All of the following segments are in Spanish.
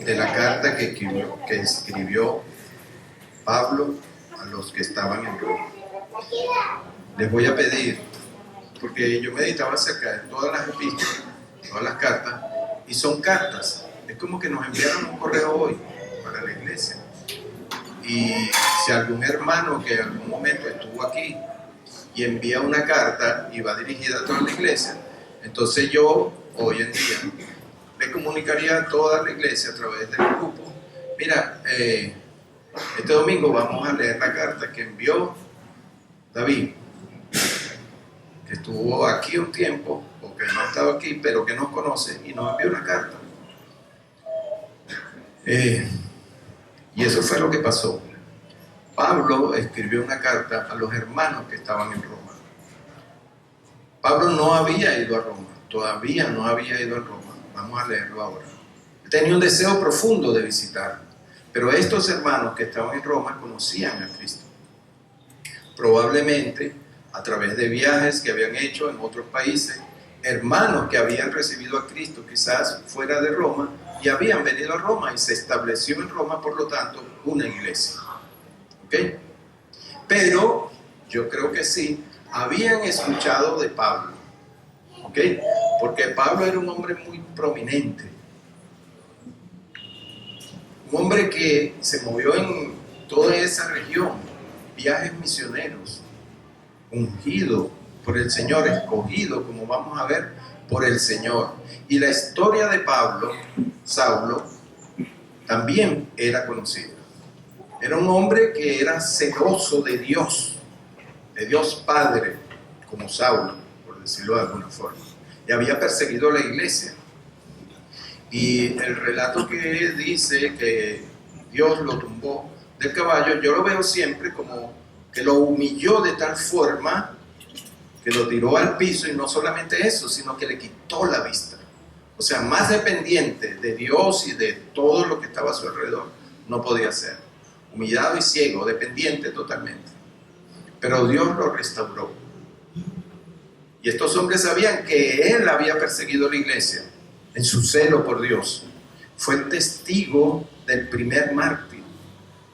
de la carta que escribió Pablo a los que estaban en Roma. Les voy a pedir, porque yo meditaba acerca de todas las epístolas, todas las cartas, y son cartas. Es como que nos enviaron un correo hoy para la iglesia. Y si algún hermano que en algún momento estuvo aquí y envía una carta y va dirigida a toda la iglesia, entonces yo hoy en día le comunicaría a toda la iglesia a través del grupo: mira, este domingo vamos a leer la carta que envió David, que estuvo aquí un tiempo, o que no ha estado aquí, pero que nos conoce y nos envió una carta. Y eso fue lo que pasó. Pablo escribió una carta a los hermanos que estaban en Roma. Pablo no había ido a Roma, todavía no había ido a Roma. Vamos a leerlo ahora. Tenía un deseo profundo de visitar, pero estos hermanos que estaban en Roma conocían a Cristo. Probablemente a través de viajes que habían hecho en otros países, hermanos que habían recibido a Cristo quizás fuera de Roma y habían venido a Roma, y se estableció en Roma, por lo tanto, una iglesia. ¿Ok? Pero yo creo que sí, habían escuchado de Pablo. ¿Ok? Porque Pablo era un hombre muy prominente. Un hombre que se movió en toda esa región, viajes misioneros, ungido por el Señor, escogido, como vamos a ver, por el Señor. Y la historia de Pablo, Saulo, también era conocida. Era un hombre que era celoso de Dios Padre, como Saulo, por decirlo de alguna forma, y había perseguido a la iglesia. Y el relato que dice que Dios lo tumbó del caballo, yo lo veo siempre como que lo humilló de tal forma que lo tiró al piso, y no solamente eso, sino que le quitó la vista. O sea, más dependiente de Dios y de todo lo que estaba a su alrededor no podía ser. Humillado y ciego, dependiente totalmente. Pero Dios lo restauró. Y estos hombres sabían que él había perseguido la iglesia en su celo por Dios. Fue testigo del primer mártir.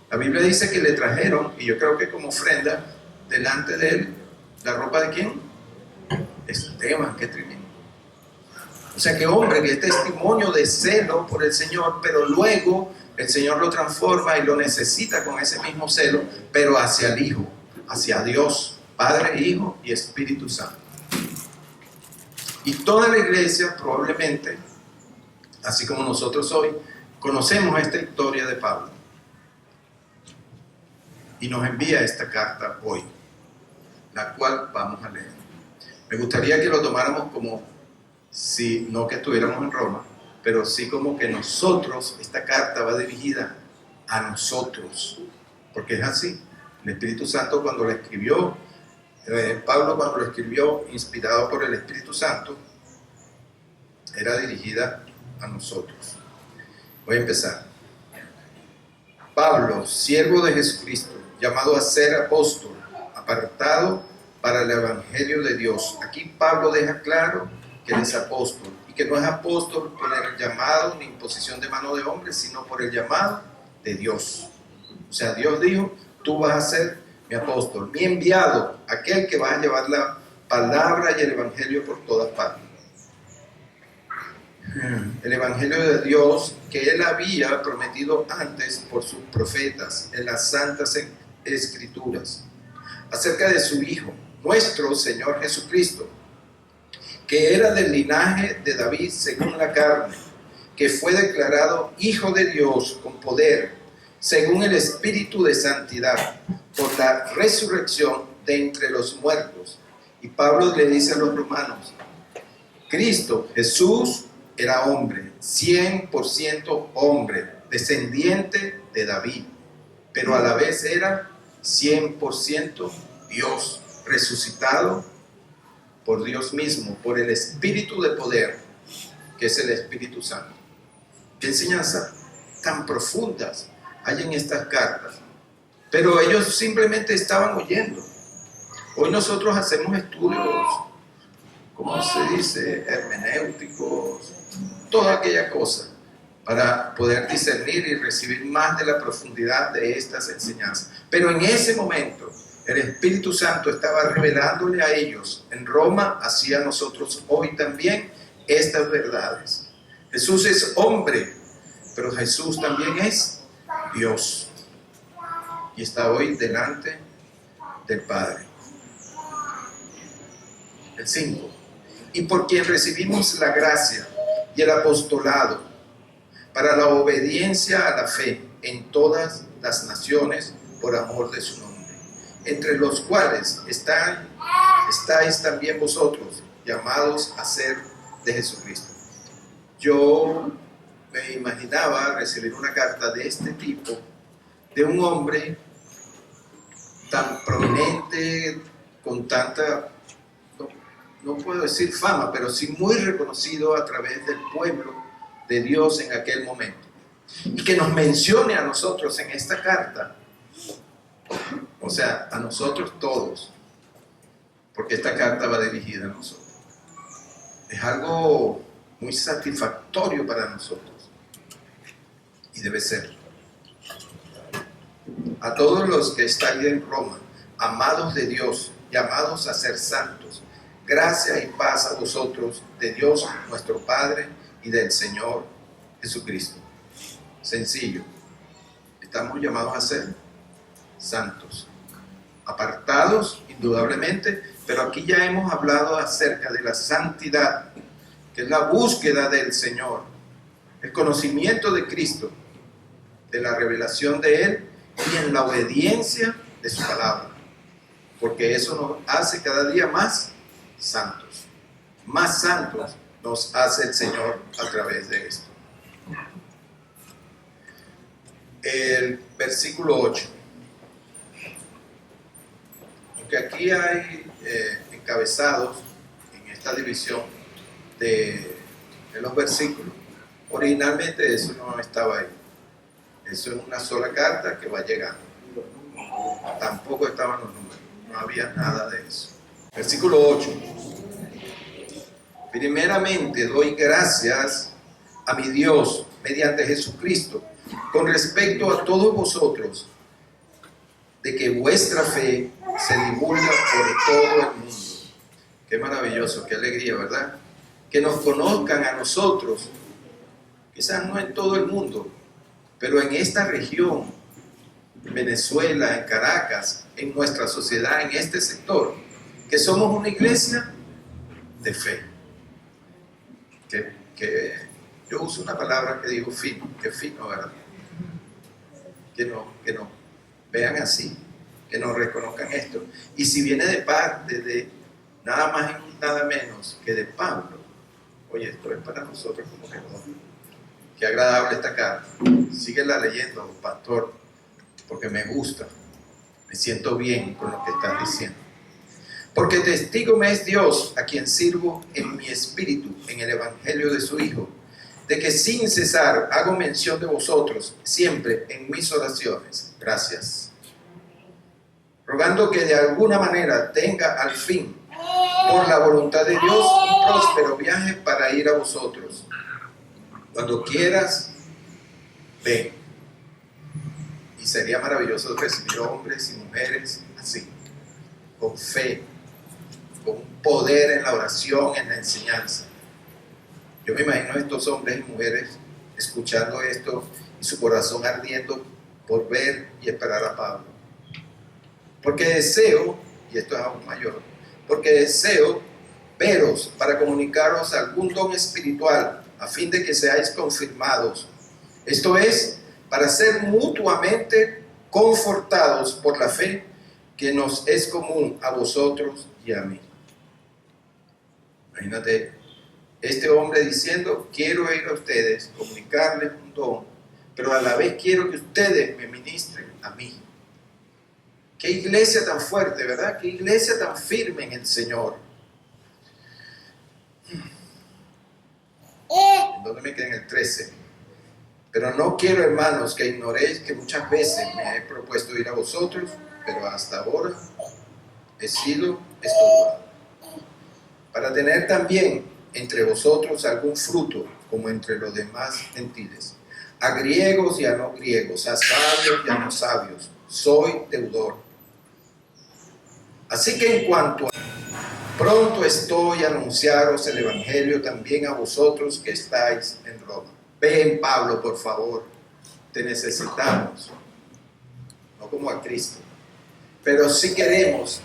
La Biblia dice que le trajeron, y yo creo que como ofrenda, delante de él, ¿la ropa de quién? Esteban, qué tremendo. O sea, que hombre, que es testimonio de celo por el Señor, pero luego el Señor lo transforma y lo necesita con ese mismo celo, pero hacia el Hijo, hacia Dios, Padre, Hijo y Espíritu Santo. Y toda la iglesia probablemente, así como nosotros hoy, conocemos esta historia de Pablo. Y nos envía esta carta hoy, la cual vamos a leer. Me gustaría que lo tomáramos como si, no que estuviéramos en Roma, pero sí como que nosotros, esta carta va dirigida a nosotros, porque es así. El Espíritu Santo cuando lo escribió, Pablo cuando lo escribió, inspirado por el Espíritu Santo, era dirigida a nosotros. Voy a empezar. Pablo, siervo de Jesucristo, llamado a ser apóstol, apartado para el Evangelio de Dios. Aquí Pablo deja claro que él es apóstol, y que no es apóstol por el llamado ni imposición de mano de hombre, sino por el llamado de Dios. O sea, Dios dijo: tú vas a ser mi apóstol, mi enviado, aquel que va a llevar la palabra y el Evangelio por todas partes. El Evangelio de Dios que él había prometido antes por sus profetas en las santas escrituras, acerca de su Hijo, nuestro Señor Jesucristo, que era del linaje de David según la carne, que fue declarado Hijo de Dios con poder, según el Espíritu de santidad, por la resurrección de entre los muertos. Y Pablo le dice a los romanos: Cristo Jesús era hombre, 100% hombre, descendiente de David, pero a la vez era 100% Dios, resucitado por Dios mismo, por el Espíritu de poder, que es el Espíritu Santo. ¿Qué enseñanzas tan profundas hay en estas cartas? Pero ellos simplemente estaban oyendo. Hoy nosotros hacemos estudios, ¿cómo se dice? Hermenéuticos, toda aquella cosa. para poder discernir y recibir más de la profundidad de estas enseñanzas. Pero en ese momento, el Espíritu Santo estaba revelándole a ellos en Roma, así a nosotros hoy también, estas verdades. Jesús es hombre, pero Jesús también es Dios. Y está hoy delante del Padre. El 5. Y por quien recibimos la gracia y el apostolado para la obediencia a la fe en todas las naciones por amor de su nombre, entre los cuales estáis también vosotros, llamados a ser de Jesucristo. Yo me imaginaba recibir una carta de este tipo, de un hombre tan prominente, con tanta, no puedo decir fama, pero sí muy reconocido a través del pueblo de Dios en aquel momento. Y que nos mencione a nosotros en esta carta, o sea, a nosotros todos, porque esta carta va dirigida a nosotros. Es algo muy satisfactorio para nosotros, y debe ser. A todos los que estáis en Roma, amados de Dios, llamados a ser santos, gracia y paz a vosotros, de Dios nuestro Padre y del Señor Jesucristo. Sencillo. Estamos llamados a ser santos, apartados indudablemente, pero aquí ya hemos hablado acerca de la santidad, que es la búsqueda del Señor, el conocimiento de Cristo, de la revelación de Él y en la obediencia de su palabra, porque eso nos hace cada día más santos. Más santos nos hace el Señor a través de esto. El versículo 8. Aunque aquí hay encabezados en esta división de los versículos, originalmente eso no estaba ahí. Eso es una sola carta que va llegando. Tampoco estaban los números, no había nada de eso. Versículo 8. Primeramente doy gracias a mi Dios mediante Jesucristo con respecto a todos vosotros, de que vuestra fe se divulga por todo el mundo. Qué maravilloso, qué alegría, ¿verdad? Que nos conozcan a nosotros, quizás no en todo el mundo, pero en esta región, en Venezuela, en Caracas, en nuestra sociedad, en este sector, que somos una iglesia de fe. Que yo uso una palabra que digo fino, que fino, ¿verdad? Que nos vean así, que nos reconozcan esto. Y si viene de parte de nada más y nada menos que de Pablo, oye, esto es para nosotros como Jesús. Qué agradable esta carta. Síguela leyendo, pastor, porque me gusta. Me siento bien con lo que estás diciendo. Porque testigo me es Dios, a quien sirvo en mi espíritu, en el evangelio de su Hijo, de que sin cesar hago mención de vosotros, siempre en mis oraciones. Gracias. Rogando que de alguna manera tenga al fin, por la voluntad de Dios, un próspero viaje para ir a vosotros. Cuando quieras, ven. Y sería maravilloso recibir hombres y mujeres así, con fe, con un poder en la oración, en la enseñanza. Yo me imagino a estos hombres y mujeres escuchando esto y su corazón ardiendo por ver y esperar a Pablo. Porque deseo, y esto es aún mayor, porque deseo veros para comunicaros algún don espiritual a fin de que seáis confirmados. Esto es, para ser mutuamente confortados por la fe que nos es común a vosotros y a mí. Imagínate, este hombre diciendo, quiero ir a ustedes, comunicarles un don, pero a la vez quiero que ustedes me ministren a mí. Qué iglesia tan fuerte, ¿verdad? Qué iglesia tan firme en el Señor. ¿En dónde me queda? En el 13. Pero no quiero, hermanos, que ignoréis que muchas veces me he propuesto ir a vosotros, pero hasta ahora he sido estorbado. Para tener también entre vosotros algún fruto, como entre los demás gentiles. A griegos y a no griegos, a sabios y a no sabios, soy deudor. Así que en cuanto a pronto estoy a anunciaros el Evangelio también a vosotros que estáis en Roma. Ven, Pablo, por favor, te necesitamos, no como a Cristo, pero sí queremos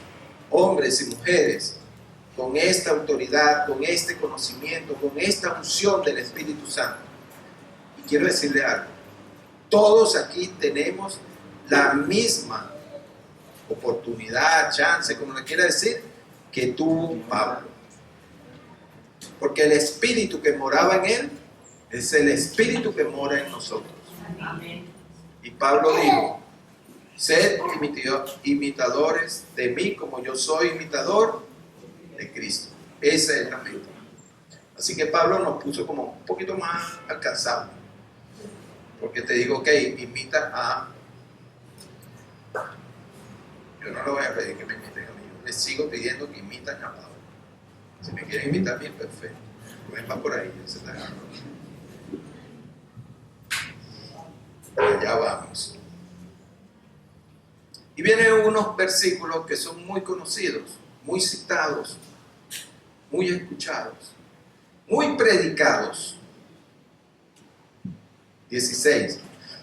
hombres y mujeres con esta autoridad, con este conocimiento, con esta unción del Espíritu Santo. Y quiero decirle algo, todos aquí tenemos la misma oportunidad, chance, como le quiera decir, que tú, Pablo. Porque el Espíritu que moraba en él es el Espíritu que mora en nosotros. Y Pablo dijo, sed imitadores de mí como yo soy imitador de Cristo. Esa es la meta. Así que Pablo nos puso como un poquito más alcanzable. Porque te digo, ok, imita a... Yo no lo voy a pedir que me imiten a mí. Yo les sigo pidiendo que imitan a Pablo. Si me quieren imitar bien, perfecto. Ven, va por ahí, ya se está agarrando. Allá vamos. Y vienen unos versículos que son muy conocidos, muy citados, muy escuchados, muy predicados. 16.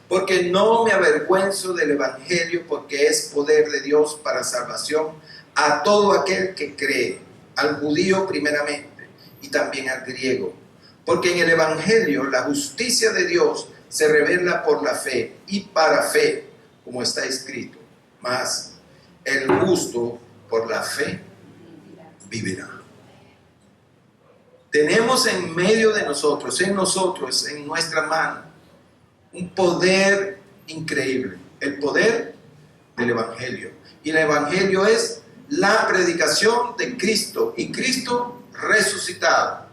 Porque no me avergüenzo del Evangelio, porque es poder de Dios para salvación a todo aquel que cree, al judío primeramente y también al griego. Porque en el Evangelio la justicia de Dios se revela por la fe y para fe, como está escrito. Mas el justo por la fe vivirá. Tenemos en medio de nosotros, en nuestra mano, un poder increíble, el poder del Evangelio. Y el Evangelio es la predicación de Cristo y Cristo resucitado.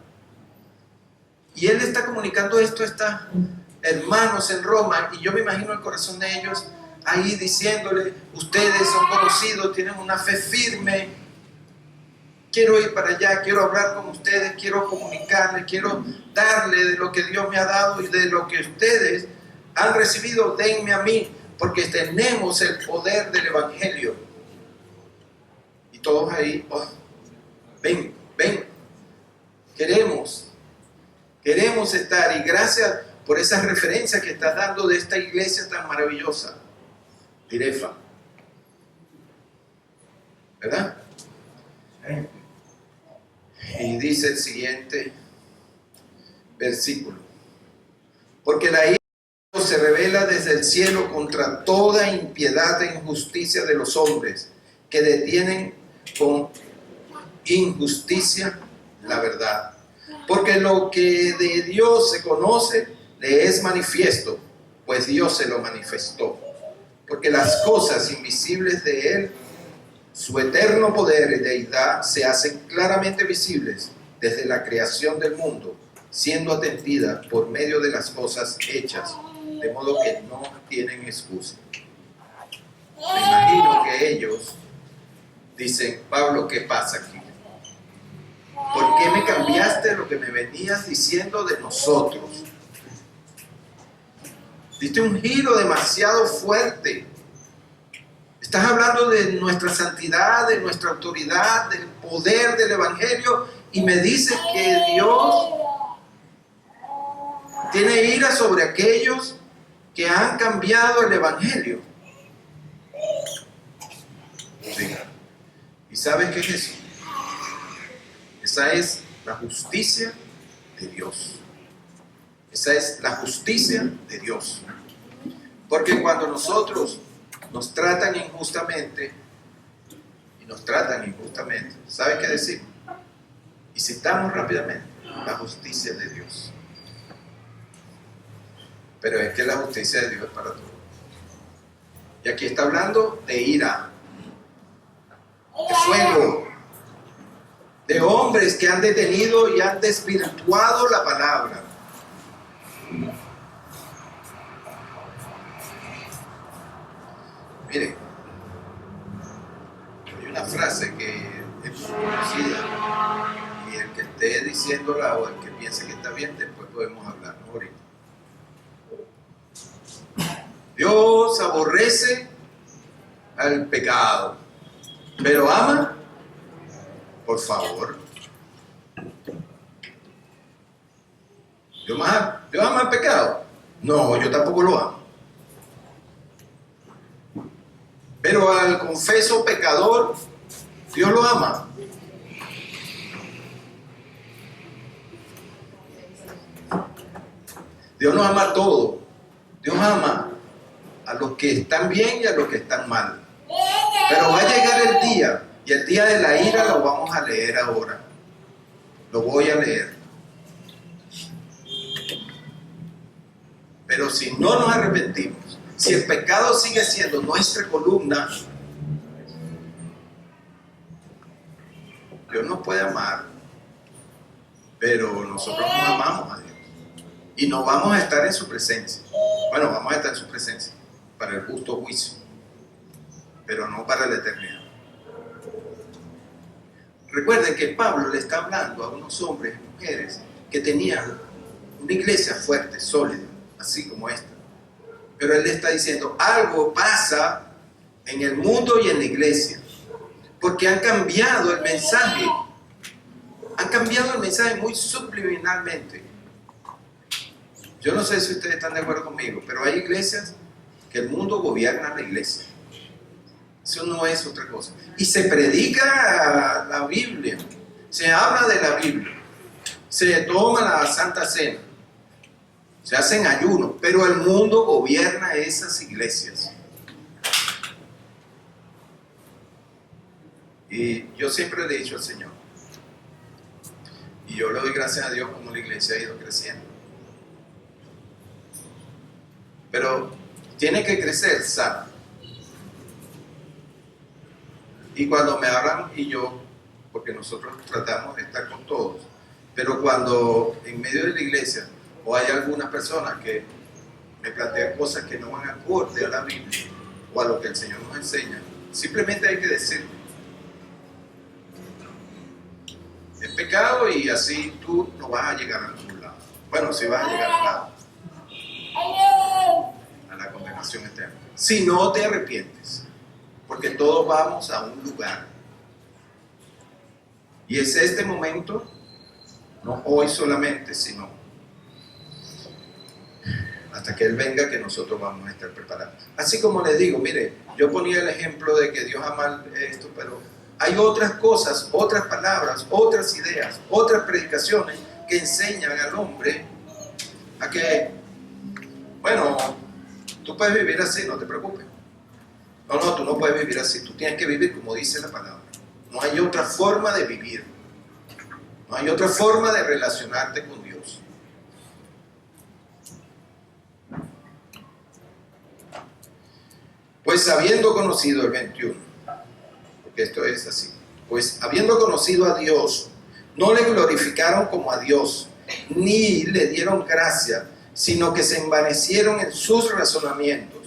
Y Él está comunicando esto a estos hermanos en Roma, y yo me imagino el corazón de ellos ahí diciéndole, ustedes son conocidos, tienen una fe firme, quiero ir para allá, quiero hablar con ustedes, quiero comunicarles, quiero darle de lo que Dios me ha dado y de lo que ustedes han recibido, denme a mí, porque tenemos el poder del Evangelio. Y todos ahí, oh, ven, queremos estar, y gracias por esas referencias que estás dando de esta iglesia tan maravillosa, Irefa, ¿verdad? Y dice el siguiente versículo, porque la ira de Dios se revela desde el cielo contra toda impiedad e injusticia de los hombres que detienen con injusticia la verdad. Porque lo que de Dios se conoce le es manifiesto, pues Dios se lo manifestó. Porque las cosas invisibles de Él, su eterno poder y deidad, se hacen claramente visibles desde la creación del mundo, siendo atendidas por medio de las cosas hechas, de modo que no tienen excusa. Me imagino que ellos dicen, Pablo, ¿qué pasa aquí? ¿Por qué me cambiaste lo que me venías diciendo de nosotros? Diste un giro demasiado fuerte. Estás hablando de nuestra santidad, de nuestra autoridad, del poder del Evangelio, y me dices que Dios tiene ira sobre aquellos que han cambiado el Evangelio. Sí. ¿Y sabes qué es eso? Esa es la justicia de Dios. Esa es la justicia de Dios. Porque cuando nosotros nos tratan injustamente, ¿sabes qué decimos? Y citamos rápidamente la justicia de Dios. Pero es que la justicia de Dios es para todos. Y aquí está hablando de ira, de fuego, de hombres que han detenido y han desvirtuado la palabra. Miren, hay una frase que es muy conocida, y el que esté diciéndola o el que piense que está bien, después podemos hablar, ¿no? Ahorita. Dios aborrece al pecado, pero ama, por favor. ¿Dios ama el pecado? No, yo tampoco lo amo. Pero al confeso pecador, Dios lo ama. Dios nos ama a todos. Dios ama a los que están bien y a los que están mal. Pero va a llegar el día, y el día de la ira lo vamos a leer ahora. Lo voy a leer. Pero si no nos arrepentimos, si el pecado sigue siendo nuestra columna, Dios nos puede amar, pero nosotros no amamos a Dios. Y no vamos a estar en su presencia. Bueno, vamos a estar en su presencia para el justo juicio, pero no para la eternidad. Recuerden que Pablo le está hablando a unos hombres y mujeres que tenían una iglesia fuerte, sólida, así como esta. Pero él le está diciendo, algo pasa en el mundo y en la iglesia, porque han cambiado el mensaje. Han cambiado el mensaje muy subliminalmente. Yo no sé si ustedes están de acuerdo conmigo, pero hay iglesias que el mundo gobierna la iglesia. Eso no es otra cosa. Y se predica la Biblia, se habla de la Biblia, se toma la Santa Cena, se hacen ayunos, pero el mundo gobierna esas iglesias. Y yo siempre le he dicho al Señor, y yo le doy gracias a Dios como la iglesia ha ido creciendo. Pero tiene que crecer sano. Y cuando me hablan, y yo, porque nosotros tratamos de estar con todos, pero cuando en medio de la iglesia, o hay algunas personas que me plantean cosas que no van acorde a la Biblia, o a lo que el Señor nos enseña, simplemente hay que decirlo. Es pecado y así tú no vas a llegar a ningún lado. Bueno, sí vas a llegar a la condenación eterna. Si no te arrepientes. Porque todos vamos a un lugar. Y es este momento, no hoy solamente, sino hasta que Él venga, que nosotros vamos a estar preparados. Así como les digo, mire, yo ponía el ejemplo de que Dios ama esto, pero hay otras cosas, otras palabras, otras ideas, otras predicaciones que enseñan al hombre a que, bueno, tú puedes vivir así, no te preocupes. No, tú no puedes vivir así, tú tienes que vivir como dice la palabra. No hay otra forma de vivir, no hay otra forma de relacionarte con Dios. Pues habiendo conocido el 21, porque esto es así, pues habiendo conocido a Dios, no le glorificaron como a Dios, ni le dieron gracia, sino que se envanecieron en sus razonamientos,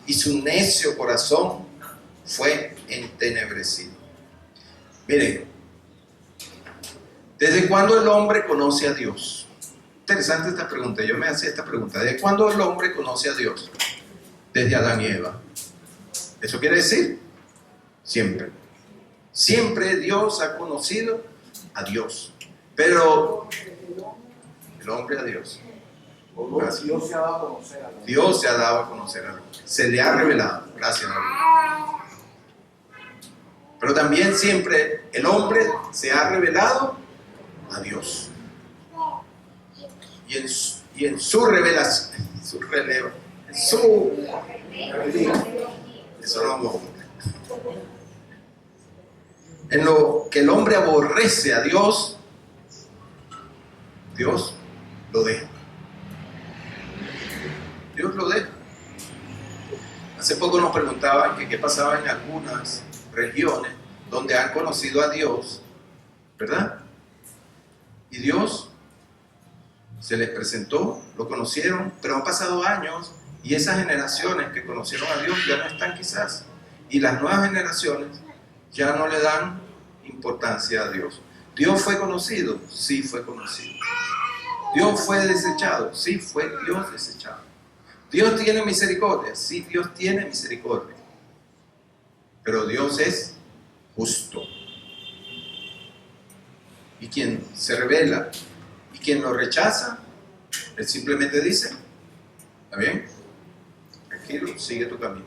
y su necio corazón fue entenebrecido. Miren, ¿desde cuándo el hombre conoce a Dios? Interesante esta pregunta, yo me hacía esta pregunta. ¿Desde cuándo el hombre conoce a Dios? Desde Adán y Eva. ¿Eso quiere decir? Siempre. Siempre Dios ha conocido a Dios. Pero el hombre a Dios. Dios se ha dado a conocer al hombre. Dios se ha dado a conocer al hombre. Se le ha revelado. Gracias a Dios. Pero también siempre el hombre se ha revelado a Dios. Y en su revelación, eso no lo en lo que el hombre aborrece a Dios, Dios lo deja. Dios lo deja. Hace poco nos preguntaban que qué pasaba en algunas regiones donde han conocido a Dios, ¿verdad? Y Dios se les presentó, lo conocieron, pero han pasado años y esas generaciones que conocieron a Dios ya no están quizás. Y las nuevas generaciones ya no le dan importancia a Dios. ¿Dios fue conocido? Sí, fue conocido. ¿Dios fue desechado? Sí, fue Dios desechado. ¿Dios tiene misericordia? Sí, Dios tiene misericordia. Pero Dios es justo. Y quien se revela y quien lo rechaza, Él simplemente dice, ¿está bien? Tranquilo, sigue tu camino.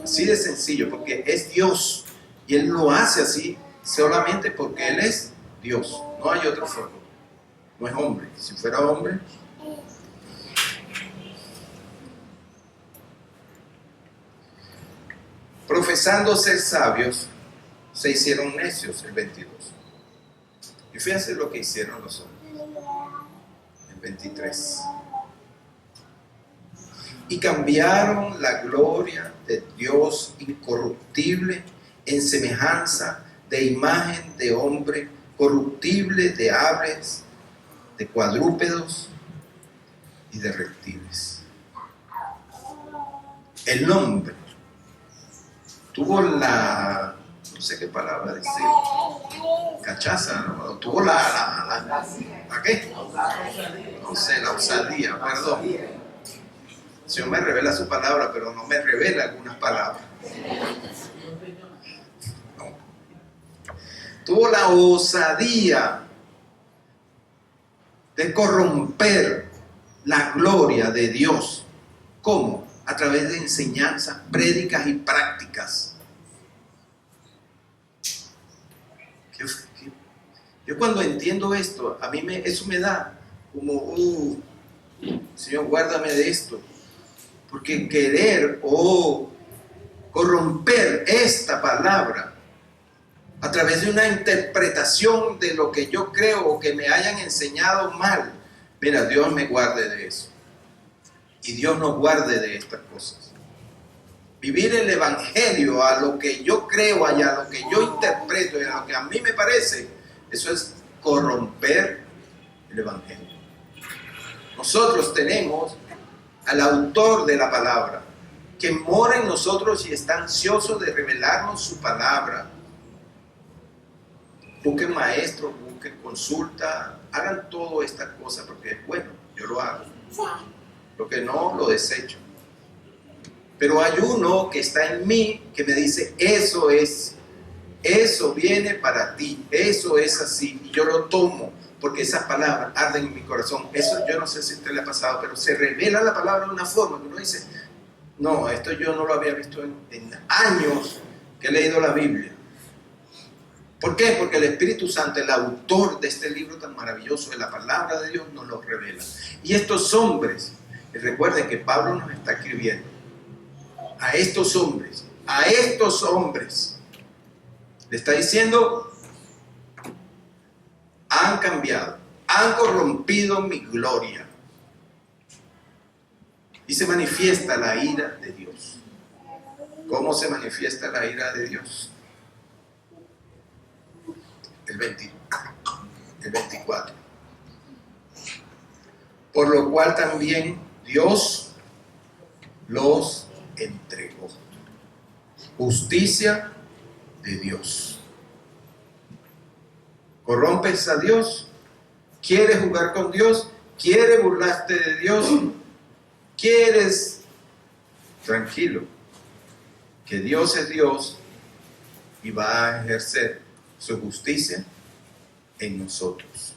Así de sencillo, porque es Dios. Y Él lo hace así solamente porque Él es Dios. No hay otra forma. No es hombre. Si fuera hombre, profesando ser sabios, se hicieron necios, el 22. Y fíjense lo que hicieron los hombres, el 23. Y cambiaron la gloria de Dios incorruptible en semejanza de imagen de hombre corruptible, de aves, de cuadrúpedos y de reptiles. El hombre tuvo la, no sé qué palabra decir, cachaza, ¿no? Tuvo ¿la qué? No sé, la osadía, perdón. El Señor me revela su palabra, pero no me revela algunas palabras. No. Tuvo la osadía de corromper la gloria de Dios. ¿Cómo? A través de enseñanzas, prédicas y prácticas. Yo cuando entiendo esto, a mí eso me da como, Señor, guárdame de esto. Porque querer o corromper esta palabra a través de una interpretación de lo que yo creo o que me hayan enseñado mal, mira, Dios me guarde de eso. Y Dios nos guarde de estas cosas. Vivir el evangelio a lo que yo creo, a lo que yo interpreto, a lo que a mí me parece, eso es corromper el evangelio. Nosotros tenemos al autor de la palabra, que mora en nosotros y está ansioso de revelarnos su palabra. Busquen maestros, busquen consulta, hagan todas estas cosas porque es bueno, yo lo hago. Lo que no, lo desecho. Pero hay uno que está en mí que me dice, eso viene para ti, eso es así, y yo lo tomo. Porque esas palabras arden en mi corazón. Eso yo no sé si a usted le ha pasado, pero se revela la palabra de una forma que uno dice, no, esto yo no lo había visto en años que he leído la Biblia. ¿Por qué? Porque el Espíritu Santo, el autor de este libro tan maravilloso de la palabra de Dios, nos lo revela. Y estos hombres, y recuerden que Pablo nos está escribiendo, a estos hombres, le está diciendo, han cambiado, han corrompido mi gloria. Y se manifiesta la ira de Dios. ¿Cómo se manifiesta la ira de Dios? El 24. Por lo cual también Dios los entregó. Justicia de Dios. ¿Corrompes a Dios? ¿Quieres jugar con Dios? ¿Quieres burlarte de Dios? ¿Quieres? Tranquilo, que Dios es Dios y va a ejercer su justicia en nosotros.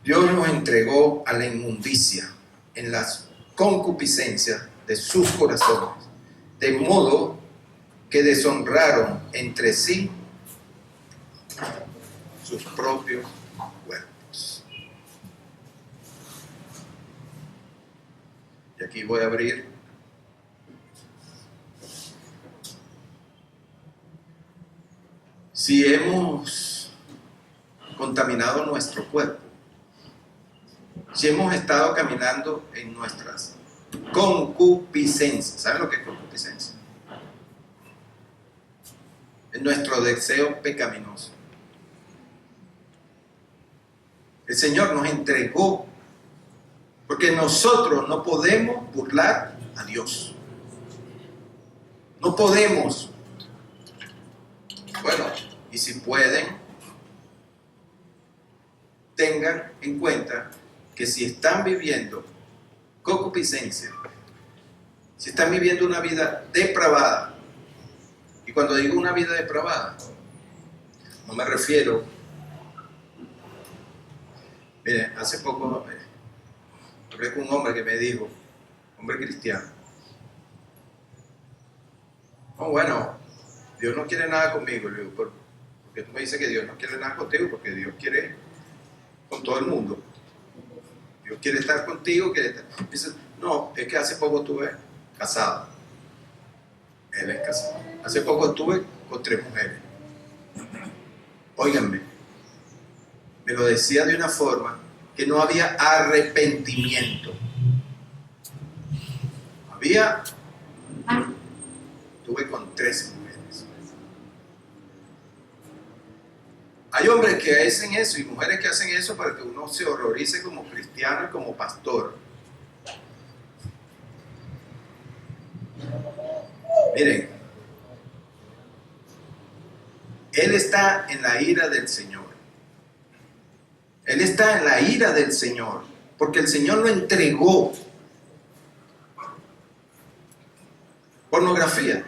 Dios nos entregó a la inmundicia en las concupiscencias de sus corazones, de modo que deshonraron entre sí sus propios cuerpos. Y aquí voy a abrir si hemos contaminado nuestro cuerpo, si hemos estado caminando en nuestras concupiscencias. ¿Saben lo que es concupiscencia? En nuestro deseo pecaminoso. El Señor nos entregó, porque nosotros no podemos burlar a Dios. No podemos. Bueno, y si pueden, tengan en cuenta que si están viviendo concupiscencia, si están viviendo una vida depravada, y cuando digo una vida depravada, no me refiero, miren, hace poco hablé con un hombre que me dijo, hombre cristiano, oh, bueno, Dios no quiere nada conmigo. Le digo, porque tú me dices que Dios no quiere nada contigo, porque Dios quiere con todo el mundo. Dios quiere estar contigo, quiere estar. Dice, no, es que hace poco estuve casado. Él es casado. Hace poco estuve con 3 mujeres. Óiganme, me lo decía de una forma que no había arrepentimiento. Estuve con 3 mujeres. Hay hombres que hacen eso y mujeres que hacen eso para que uno se horrorice como cristiano y como pastor. Miren, él está en la ira del Señor. Él está en la ira del Señor, porque el Señor lo entregó. Pornografía.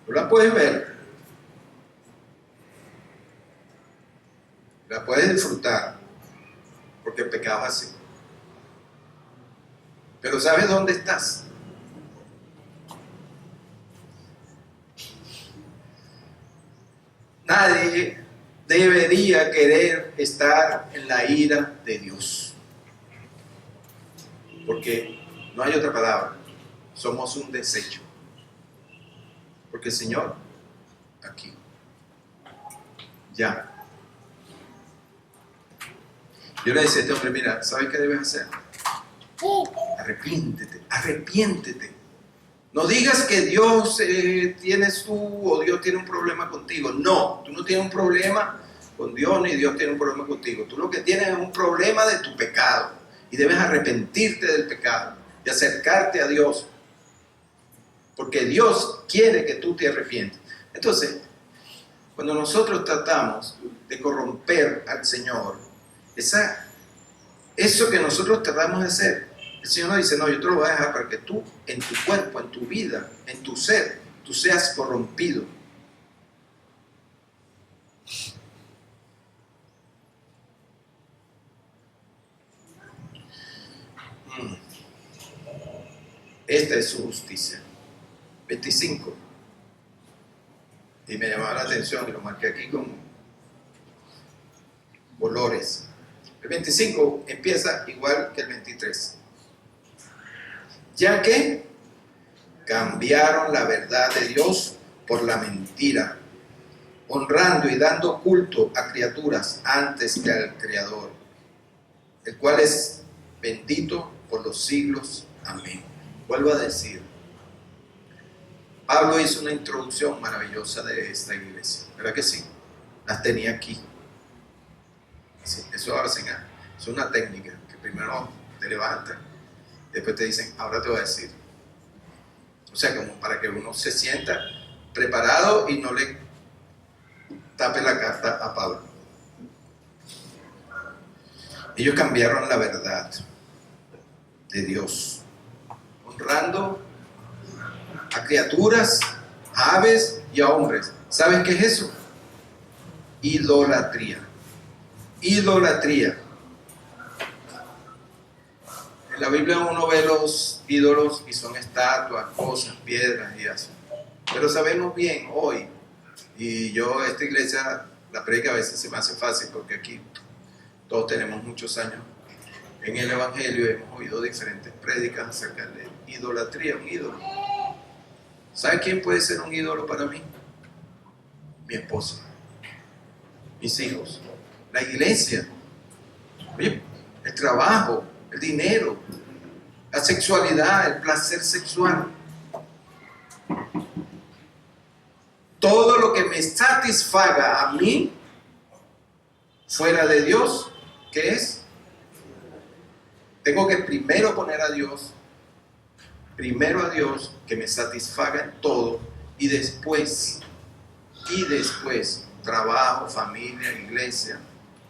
Tú la puedes ver. La puedes disfrutar, porque el pecado es así. Pero ¿sabes dónde estás? Nadie debería querer estar en la ira de Dios, porque no hay otra palabra, somos un desecho, porque el Señor aquí ya. Yo le decía a este hombre, mira, ¿sabes qué debes hacer? Arrepiéntete. No digas que Dios o Dios tiene un problema contigo. No, tú no tienes un problema con Dios ni Dios tiene un problema contigo. Tú lo que tienes es un problema de tu pecado y debes arrepentirte del pecado y acercarte a Dios, porque Dios quiere que tú te arrepientes. Entonces, cuando nosotros tratamos de corromper al Señor, eso que nosotros tratamos de hacer, el Señor nos dice, no, yo te lo voy a dejar para que tú, en tu cuerpo, en tu vida, en tu ser, tú seas corrompido. Esta es su justicia. 25. Y me llamaba la atención y lo marqué aquí con colores. El 25 empieza igual que el 23. Ya que cambiaron la verdad de Dios por la mentira, honrando y dando culto a criaturas antes que al Creador, el cual es bendito por los siglos. Amén. Vuelvo a decir, Pablo hizo una introducción maravillosa de esta iglesia, ¿verdad que sí? Las tenía aquí. Sí, eso ahora es una técnica que primero te levantan, después te dicen, ahora te voy a decir. O sea, como para que uno se sienta preparado y no le tape la carta a Pablo. Ellos cambiaron la verdad de Dios, honrando a criaturas, a aves y a hombres. ¿Saben qué es eso? Idolatría. Idolatría. En la Biblia uno ve los ídolos y son estatuas, cosas, piedras y así. Pero sabemos bien hoy, y yo esta iglesia, la predica a veces se me hace fácil porque aquí todos tenemos muchos años en el Evangelio, hemos oído diferentes prédicas acerca de idolatría, un ídolo. ¿Sabe quién puede ser un ídolo para mí? Mi esposa, mis hijos, la iglesia, oye, el trabajo, el dinero, la sexualidad, el placer sexual. Todo lo que me satisfaga a mí, fuera de Dios, ¿qué es? Tengo que primero poner a Dios, primero a Dios, que me satisfaga en todo, y Y después, trabajo, familia, iglesia,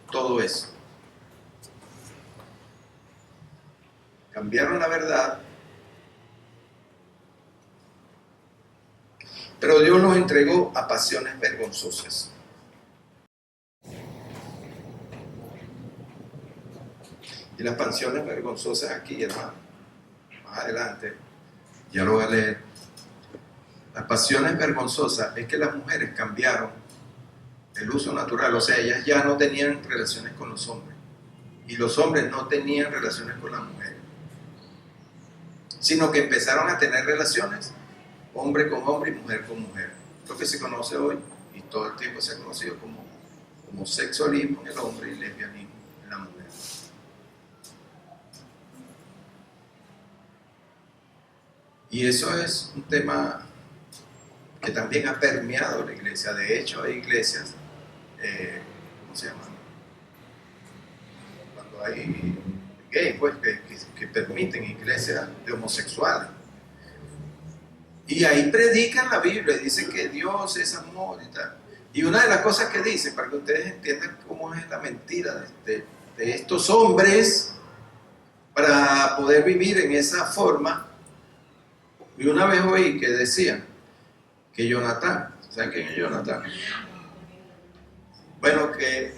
todo eso. Cambiaron la verdad, pero Dios los entregó a pasiones vergonzosas. Y las pasiones vergonzosas aquí, hermano, más adelante, ya lo voy a leer. Las pasiones vergonzosas es que las mujeres cambiaron el uso natural, o sea, ellas ya no tenían relaciones con los hombres y los hombres no tenían relaciones con las mujeres, sino que empezaron a tener relaciones hombre con hombre y mujer con mujer, lo que se conoce hoy y todo el tiempo se ha conocido como homosexualismo en el hombre y lesbianismo en la mujer. Y eso es un tema que también ha permeado la iglesia. De hecho, hay iglesias, ¿cómo se llama? Cuando hay gays, pues, que permiten iglesias de homosexuales. Y ahí predican la Biblia, dicen que Dios es amor y tal. Y una de las cosas que dicen, para que ustedes entiendan cómo es la mentira de estos hombres para poder vivir en esa forma, y una vez oí que decían que Jonatán, ¿saben quién es Jonatán? Bueno, que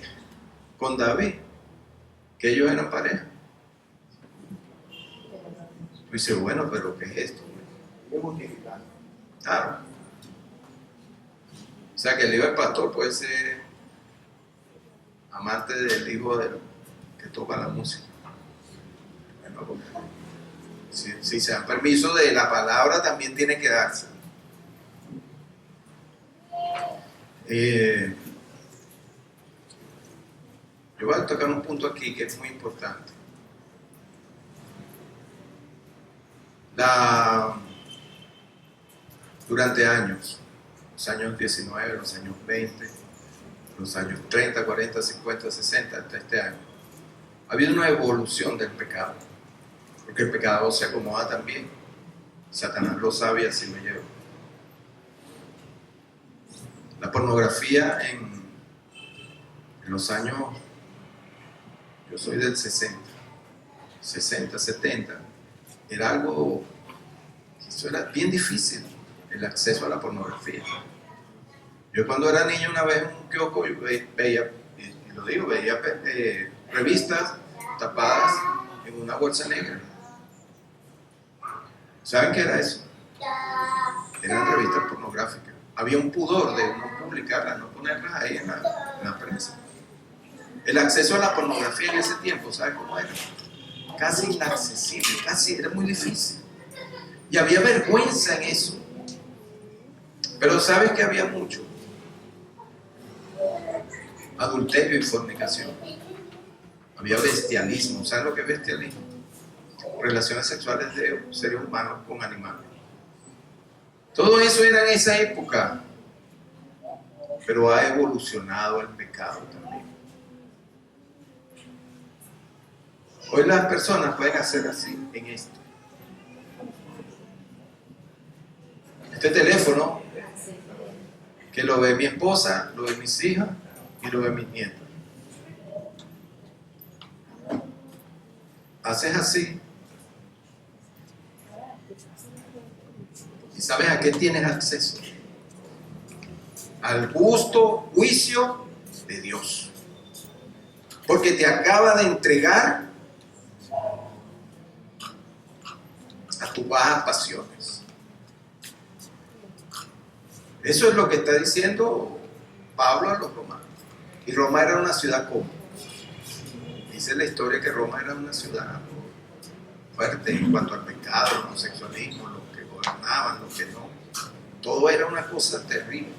con David, que ellos eran pareja. Y dice, bueno, pero ¿qué es esto? Claro. O sea que el hijo del pastor puede ser amante del hijo que toca la música. Bueno, si se da permiso de la palabra, también tiene que darse. Yo voy a tocar un punto aquí que es muy importante. Durante años, los años 19, los años 20, los años 30, 40, 50, 60, hasta este año, ha habido una evolución del pecado, porque el pecado se acomoda también. Satanás lo sabe y así lo lleva. La pornografía en los años, yo soy del 60, 70, era algo, eso era bien difícil, el acceso a la pornografía. Yo cuando era niño una vez en un kiosco veía, y lo digo, veía revistas tapadas en una bolsa negra. ¿Saben qué era eso? Eran revistas pornográficas. Había un pudor de no publicarlas, no ponerlas ahí en la prensa. El acceso a la pornografía en ese tiempo, ¿saben cómo era? Casi inaccesible, casi era muy difícil. Y había vergüenza en eso. Pero ¿sabes que había mucho? Adulterio y fornicación. Había bestialismo. ¿Saben lo que es bestialismo? Relaciones sexuales de seres humanos con animales. Todo eso era en esa época. Pero ha evolucionado el pecado también. Hoy las personas pueden hacer así en esto. Este teléfono, que lo ve mi esposa, lo ve mis hijas y lo ve mis nietos. Haces así. ¿Y sabes a qué tienes acceso? Al justo juicio de Dios. Porque te acaba de entregar a tus bajas pasiones. Eso es lo que está diciendo Pablo a los romanos. Y Roma era una ciudad común. Dice la historia que Roma era una ciudad fuerte en cuanto al pecado, el homosexualismo, los que gobernaban, los que no. Todo era una cosa terrible.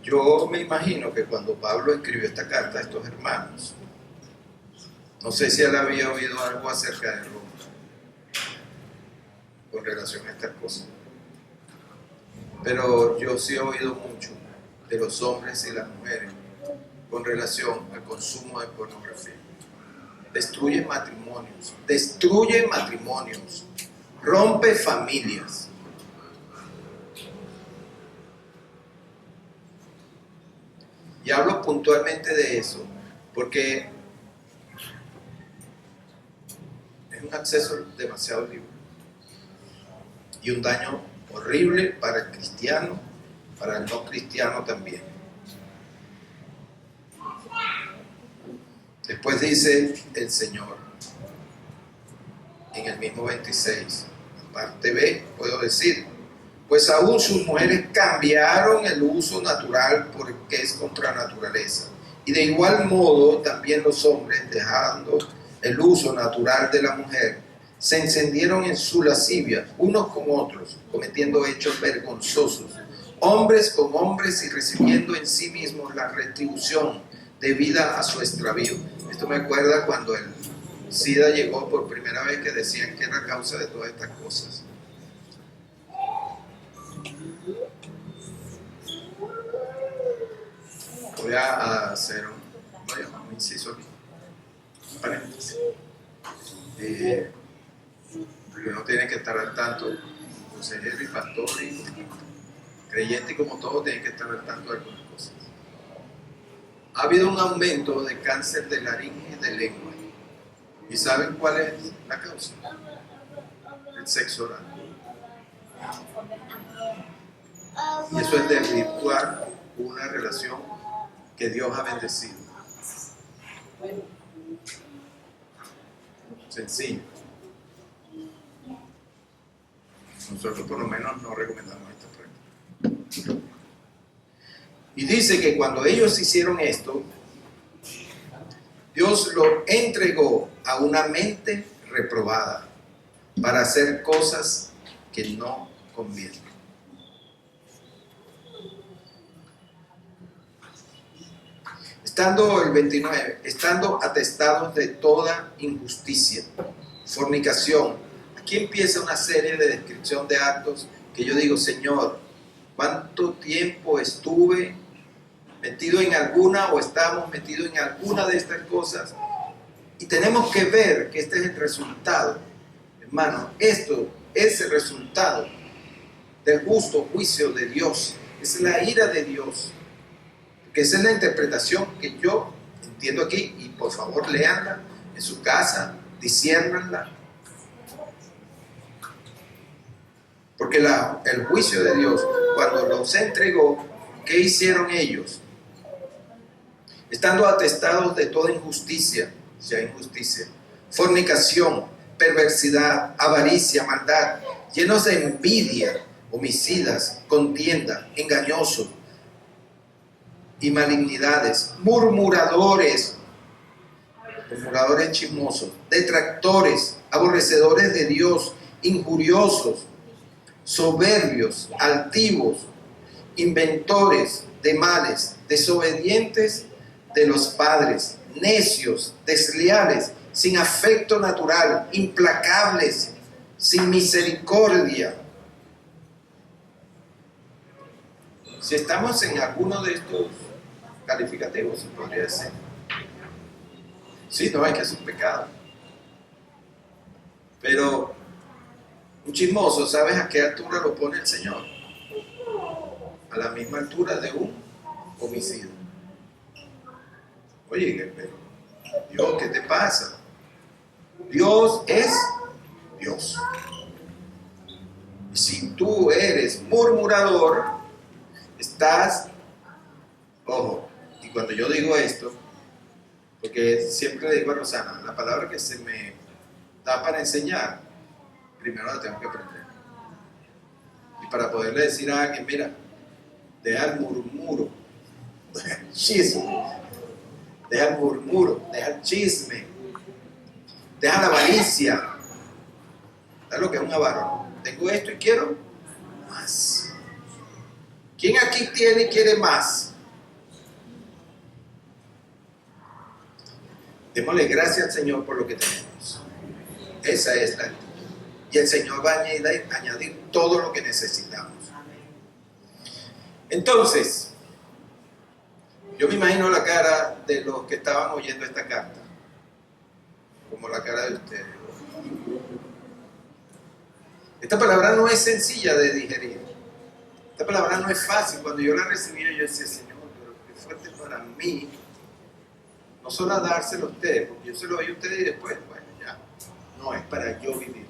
Yo me imagino que cuando Pablo escribió esta carta a estos hermanos, no sé si él había oído algo acerca de Roma con relación a estas cosas, pero yo sí he oído mucho de los hombres y las mujeres con relación al consumo de pornografía. destruye matrimonios, rompe familias. Y hablo puntualmente de eso, porque es un acceso demasiado libre y un daño horrible para el cristiano, para el no cristiano también. Después dice el Señor, en el mismo 26, parte B, puedo decir, pues aún sus mujeres cambiaron el uso natural porque es contra naturaleza. Y de igual modo también los hombres, dejando el uso natural de la mujer, se encendieron en su lascivia, unos con otros, cometiendo hechos vergonzosos, hombres con hombres y recibiendo en sí mismos la retribución debida a su extravío. Esto me acuerda cuando el SIDA llegó por primera vez, que decían que era causa de todas estas cosas. Voy a hacer un inciso aquí, un paréntesis. Porque uno tiene que estar al tanto, consejero y pastor y creyente como todo, tiene que estar al tanto de algunas cosas. Ha habido un aumento de cáncer de laringe y de lengua. ¿Y saben cuál es la causa? El sexo oral. Y eso es desvirtuar una relación que Dios ha bendecido. Sencillo. Nosotros por lo menos no recomendamos esta práctica. Y dice que cuando ellos hicieron esto, Dios lo entregó a una mente reprobada para hacer cosas que no convienen. Estando el 29, estando atestados de toda injusticia, fornicación. Aquí empieza una serie de descripción de actos que yo digo, Señor, ¿cuánto tiempo estuve metido en alguna o estamos metidos en alguna de estas cosas? Y tenemos que ver que este es el resultado, hermano, esto es el resultado del justo juicio de Dios, es la ira de Dios. Que esa es la interpretación que yo entiendo aquí, y por favor léanla en su casa, disciérnanla. Porque el juicio de Dios, cuando los entregó, ¿qué hicieron ellos? Estando atestados de toda injusticia, si hay injusticia, fornicación, perversidad, avaricia, maldad, llenos de envidia, homicidas, contienda, engañosos, y malignidades, murmuradores chismosos, detractores, aborrecedores de Dios, injuriosos, soberbios, altivos, inventores de males, desobedientes de los padres, necios, desleales, sin afecto natural, implacables, sin misericordia. Si estamos en alguno de estos calificativos, se podría decir. Sí, no, es que es un pecado. Pero un chismoso, ¿sabes a qué altura lo pone el Señor? A la misma altura de un homicida. Oye, pero Dios, ¿qué te pasa? Dios es Dios. Y si tú eres murmurador, estás, ojo, y cuando yo digo esto, porque siempre le digo a Rosana, la palabra que se me da para enseñar, primero la tengo que aprender. Y para poderle decir a alguien, mira, deja el murmuro, deja el chisme, deja el murmuro, deja el chisme, deja la avaricia. ¿Sabes lo que es un avaro? Tengo esto y quiero más. ¿Quién aquí tiene y quiere más? Démosle gracias al Señor por lo que tenemos. Esa es la actitud. Y el Señor va a añadir todo lo que necesitamos. Entonces, yo me imagino la cara de los que estaban oyendo esta carta. como la cara de ustedes. Esta palabra no es sencilla de digerir. Esta palabra no es fácil. Cuando yo la recibí, yo decía, Señor, pero qué fuerte para mí. No solo a dárselo a ustedes, porque yo se lo doy a ustedes y después, bueno, ya. No, es para yo vivir.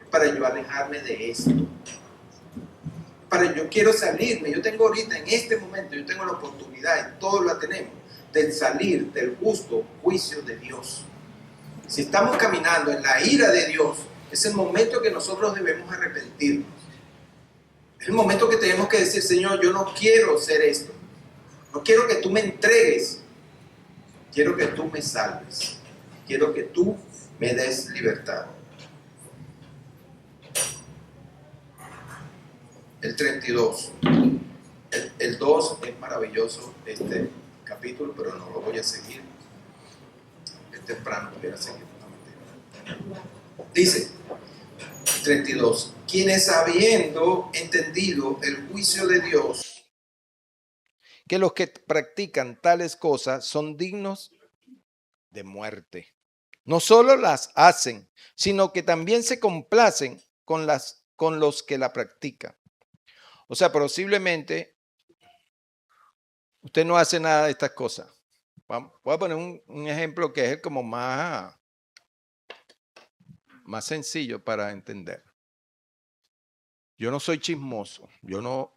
Es para yo alejarme de esto. Yo quiero salirme. Yo tengo ahorita, en este momento, yo tengo la oportunidad, y todos la tenemos, de salir del justo juicio de Dios. Si estamos caminando en la ira de Dios, es el momento que nosotros debemos arrepentirnos. Es el momento que tenemos que decir, Señor, yo no quiero hacer esto. No quiero que tú me entregues. Quiero que tú me salves. Quiero que tú me des libertad. El 32. El 2 es maravilloso este capítulo, pero no lo voy a seguir. Es temprano, voy a seguir. Dice, 32. Quienes habiendo entendido el juicio de Dios, que los que practican tales cosas son dignos de muerte. No solo las hacen, sino que también se complacen con los que la practican. O sea, posiblemente usted no hace nada de estas cosas. Voy a poner un ejemplo que es como más sencillo para entender. Yo no soy chismoso, yo no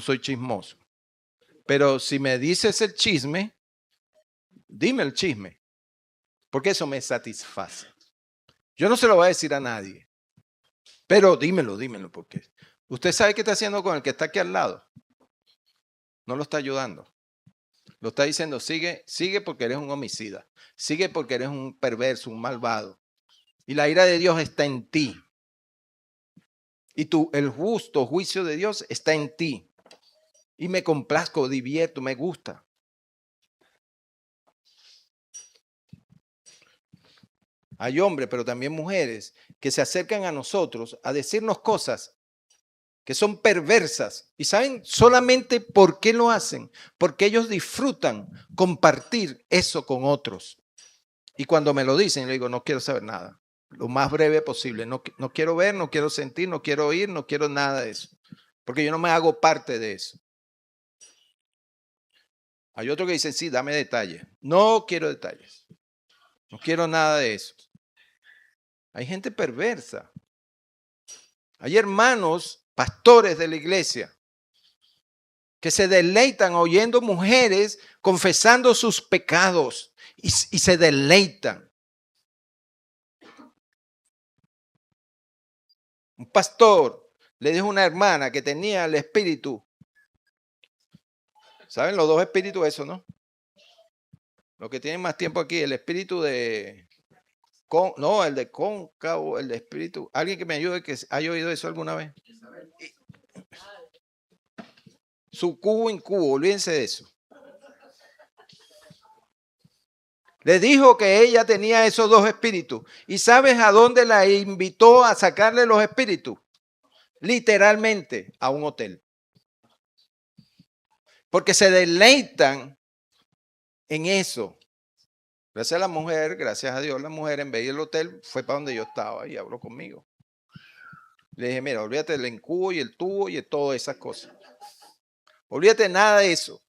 soy chismoso. Pero si me dices el chisme, dime el chisme, porque eso me satisface. Yo no se lo voy a decir a nadie, pero dímelo, porque usted sabe qué está haciendo con el que está aquí al lado. No lo está ayudando. Lo está diciendo, sigue porque eres un homicida. Sigue porque eres un perverso, un malvado. Y la ira de Dios está en ti. Y el justo juicio de Dios está en ti. Y me complazco, divierto, me gusta. Hay hombres, pero también mujeres, que se acercan a nosotros a decirnos cosas que son perversas. ¿Y saben solamente por qué lo hacen? Porque ellos disfrutan compartir eso con otros. Y cuando me lo dicen, le digo, no quiero saber nada. Lo más breve posible. No quiero ver, no quiero sentir, no quiero oír, no quiero nada de eso. Porque yo no me hago parte de eso. Hay otros que dicen, sí, dame detalles. No quiero detalles. No quiero nada de eso. Hay gente perversa. Hay hermanos, pastores de la iglesia, que se deleitan oyendo mujeres confesando sus pecados y se deleitan. Un pastor le dijo a una hermana que tenía el espíritu. ¿Saben los dos espíritus eso, no? Los que tienen más tiempo aquí, el espíritu el de cóncavo, el de espíritu. ¿Alguien que me ayude que haya oído eso alguna vez? Su cubo incubo, olvídense de eso. Le dijo que ella tenía esos dos espíritus. ¿Y sabes a dónde la invitó a sacarle los espíritus? Literalmente a un hotel. Porque se deleitan en eso. Gracias a la mujer, gracias a Dios, la mujer en vez de ir al hotel fue para donde yo estaba y habló conmigo. Le dije, mira, olvídate del incubo y el tubo y de todas esas cosas. Olvídate de nada de eso.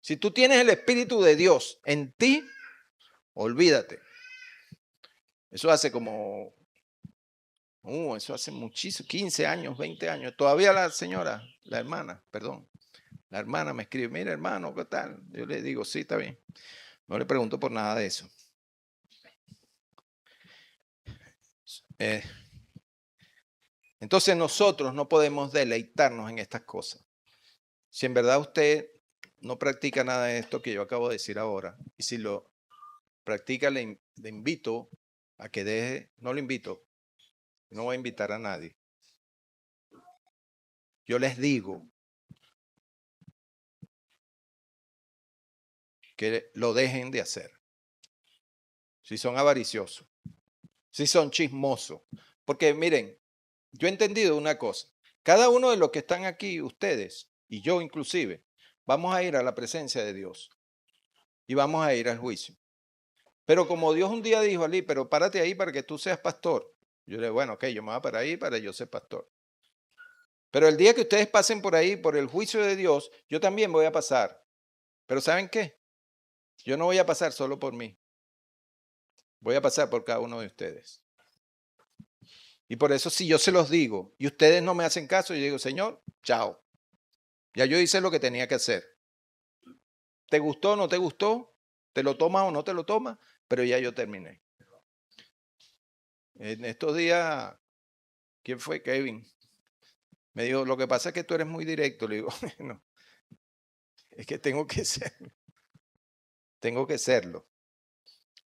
Si tú tienes el Espíritu de Dios en ti, olvídate. Eso hace eso hace muchísimo, 15 años, 20 años. Todavía la hermana me escribe, mira hermano, ¿qué tal? Yo le digo, sí, está bien. No le pregunto por nada de eso. Entonces nosotros no podemos deleitarnos en estas cosas. Si en verdad usted no practica nada de esto que yo acabo de decir ahora, y si lo practica, le invito a que deje, no lo invito, no voy a invitar a nadie. Yo les digo que lo dejen de hacer. Si son avariciosos, si son chismosos. Porque miren, yo he entendido una cosa. Cada uno de los que están aquí, ustedes y yo inclusive, vamos a ir a la presencia de Dios y vamos a ir al juicio. Pero como Dios un día dijo, Ali, pero párate ahí para que tú seas pastor. Yo le digo, bueno, ok, yo me voy a parar ahí para yo ser pastor. Pero el día que ustedes pasen por ahí, por el juicio de Dios, yo también voy a pasar. Pero ¿saben qué? Yo no voy a pasar solo por mí. Voy a pasar por cada uno de ustedes. Y por eso si yo se los digo y ustedes no me hacen caso, yo digo, Señor, chao. Ya yo hice lo que tenía que hacer. ¿Te gustó o no te gustó? ¿Te lo tomas o no te lo tomas? Pero ya yo terminé. En estos días, ¿quién fue? Kevin. Me dijo, lo que pasa es que tú eres muy directo. Le digo, no, es que tengo que serlo. Tengo que serlo.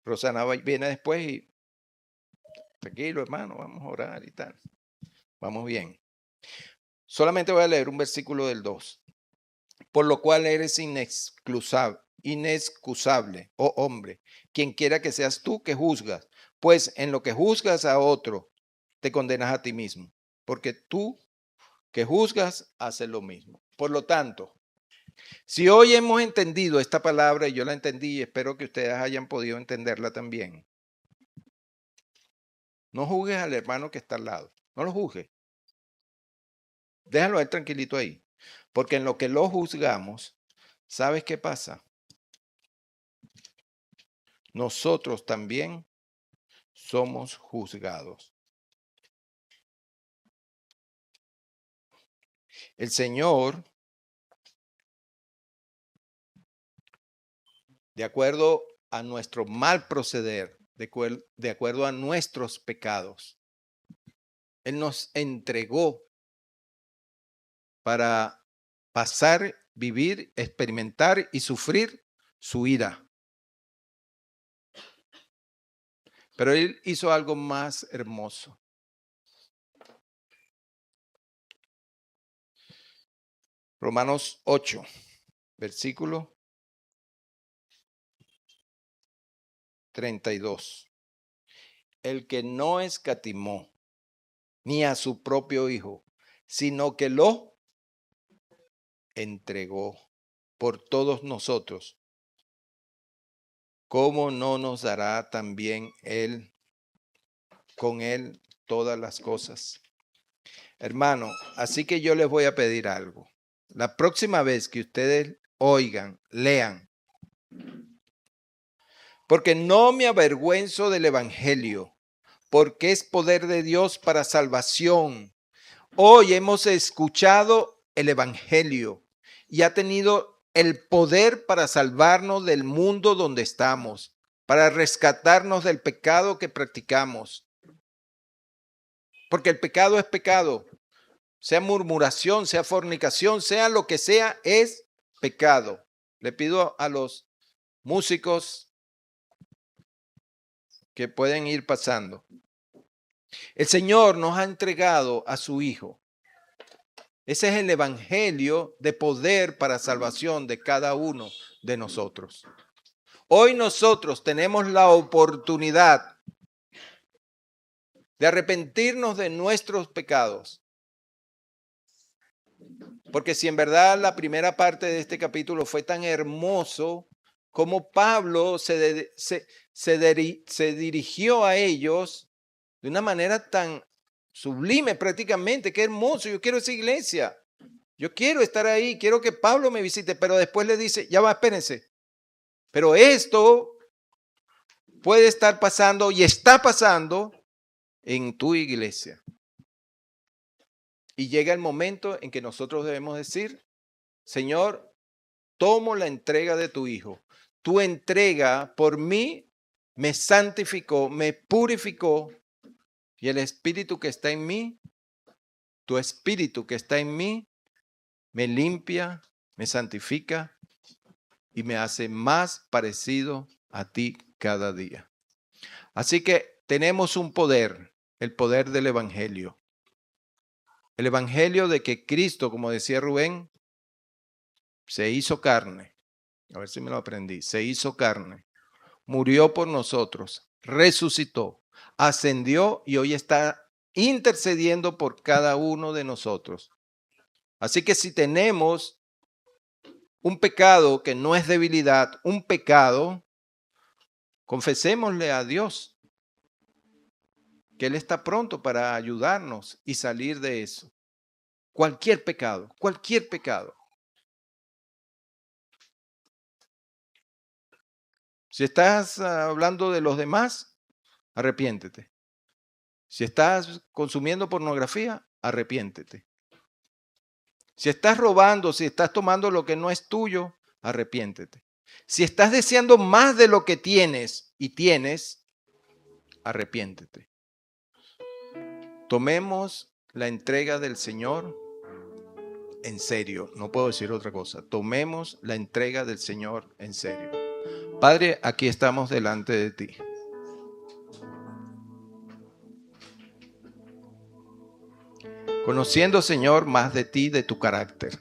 Rosana viene después y, tranquilo hermano, vamos a orar y tal. Vamos bien. Solamente voy a leer un versículo del 2. Por lo cual eres inexcusable, oh hombre, quien quiera que seas tú que juzgas, pues en lo que juzgas a otro, te condenas a ti mismo, porque tú que juzgas haces lo mismo. Por lo tanto, si hoy hemos entendido esta palabra, y yo la entendí y espero que ustedes hayan podido entenderla también, no juzgues al hermano que está al lado, no lo juzgues. Déjalo a él tranquilito ahí, porque en lo que lo juzgamos, ¿sabes qué pasa? Nosotros también somos juzgados. El Señor, de acuerdo a nuestro mal proceder, de acuerdo a nuestros pecados, Él nos entregó para pasar, vivir, experimentar y sufrir su ira. Pero Él hizo algo más hermoso. Romanos 8, versículo 32. El que no escatimó ni a su propio Hijo, sino que lo entregó por todos nosotros, ¿cómo no nos dará también Él con Él todas las cosas? Hermano, así que yo les voy a pedir algo. La próxima vez que ustedes oigan, lean, porque no me avergüenzo del Evangelio, porque es poder de Dios para salvación. Hoy hemos escuchado el Evangelio y ha tenido el poder para salvarnos del mundo donde estamos, para rescatarnos del pecado que practicamos. Porque el pecado es pecado, sea murmuración, sea fornicación, sea lo que sea, es pecado. Le pido a los músicos que pueden ir pasando. El Señor nos ha entregado a su Hijo. Ese es el evangelio de poder para salvación de cada uno de nosotros. Hoy nosotros tenemos la oportunidad de arrepentirnos de nuestros pecados. Porque si en verdad la primera parte de este capítulo fue tan hermoso, como Pablo se dirigió a ellos de una manera tan sublime prácticamente, qué hermoso, yo quiero esa iglesia. Yo quiero estar ahí, quiero que Pablo me visite, pero después le dice, ya va, espérense. Pero esto puede estar pasando y está pasando en tu iglesia. Y llega el momento en que nosotros debemos decir, Señor, tomo la entrega de tu Hijo. Tu entrega por mí me santificó, me purificó y el Espíritu que está en mí, tu Espíritu que está en mí, me limpia, me santifica y me hace más parecido a ti cada día. Así que tenemos un poder, el poder del Evangelio. El Evangelio de que Cristo, como decía Rubén, se hizo carne. A ver si me lo aprendí. Se hizo carne. Murió por nosotros. Resucitó. Ascendió y hoy está intercediendo por cada uno de nosotros. Así que si tenemos un pecado que no es debilidad, un pecado, Confesémosle a Dios que Él está pronto para ayudarnos y salir de eso. Cualquier pecado, cualquier pecado. Si estás hablando de los demás, arrepiéntete. Si estás consumiendo pornografía, arrepiéntete. Si estás robando, si estás tomando lo que no es tuyo, arrepiéntete. Si estás deseando más de lo que tienes y tienes, arrepiéntete. Tomemos la entrega del Señor en serio. No puedo decir otra cosa. Tomemos la entrega del Señor en serio. Padre, aquí estamos delante de ti. Conociendo, Señor, más de ti, de tu carácter,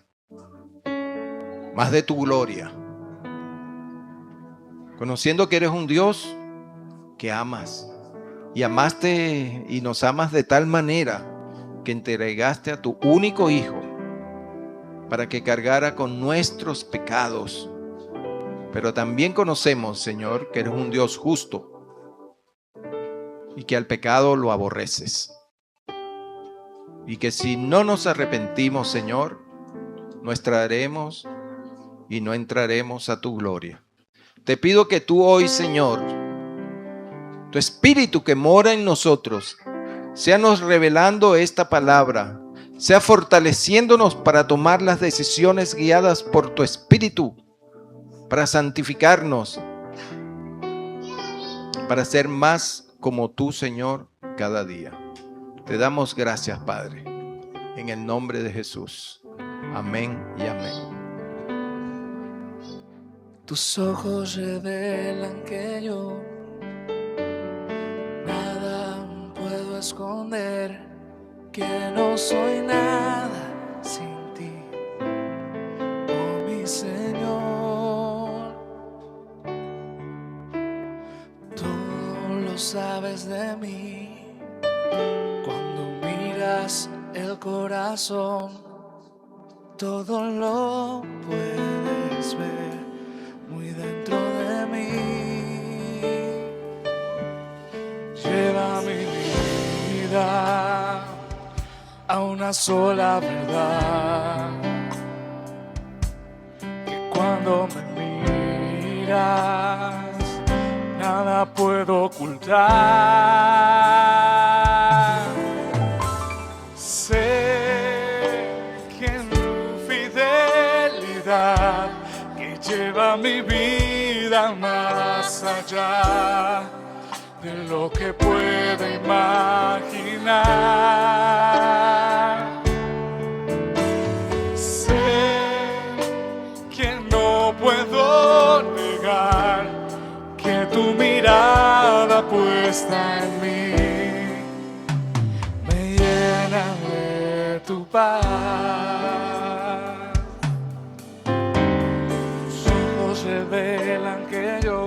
más de tu gloria. Conociendo que eres un Dios que amas. Y amaste y nos amas de tal manera que entregaste a tu único Hijo para que cargara con nuestros pecados. Pero también conocemos, Señor, que eres un Dios justo y que al pecado lo aborreces. Y que si no nos arrepentimos, Señor, no estaremos y no entraremos a tu gloria. Te pido que tú hoy, Señor, tu Espíritu que mora en nosotros, sea nos revelando esta palabra, sea fortaleciéndonos para tomar las decisiones guiadas por tu Espíritu, para santificarnos, para ser más como tú, Señor, cada día. Te damos gracias, Padre, en el nombre de Jesús. Amén y amén. Tus ojos revelan que yo nada puedo esconder, que no soy nada sin ti, oh mi Señor. Tú lo sabes de mí. Cuando miras el corazón, todo lo puedes ver muy dentro de mí. Lleva mi vida a una sola verdad, que cuando me miras nada puedo ocultar. Sé que en tu fidelidad que lleva mi vida más allá de lo que puedo imaginar. Sé que no puedo negar que tu mirada puesta en mí me llena de tu paz. Tus ojos revelan que yo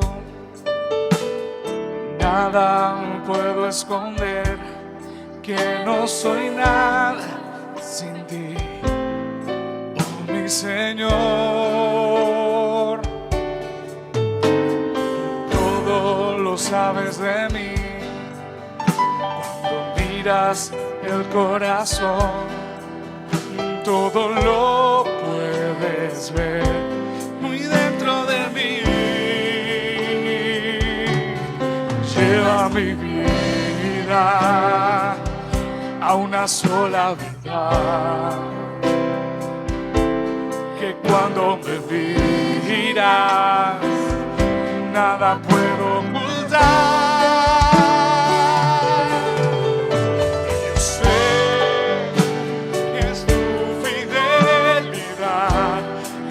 nada puedo esconder, que no soy nada sin ti, oh mi Señor. Todo lo sabes de mí, cuando miras el corazón, todo lo puedes ver muy dentro de mí. Lleva mi vida a una sola verdad, que cuando me miras nada puedo ocultar. Yo sé que es tu fidelidad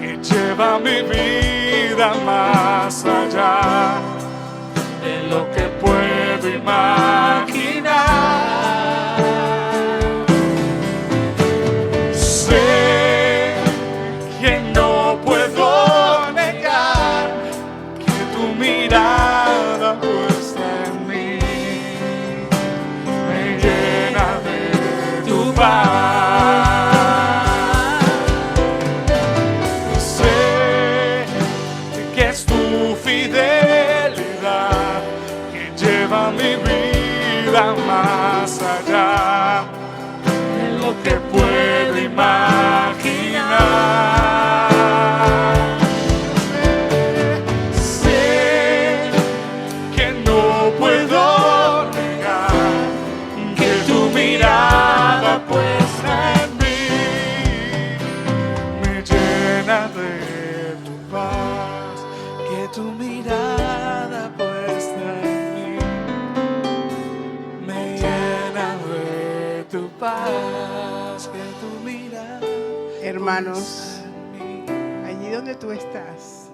que lleva mi vida más allá de lo que puedo imaginar. Sé que no puedo negar que tu mirada puesta en mí me llena de tu paz. Sé que es tu fidelidad llena de tu paz, que tu mirada puesta en mí me llena de tu paz, que tu mirada. Hermanos, allí donde tú estás,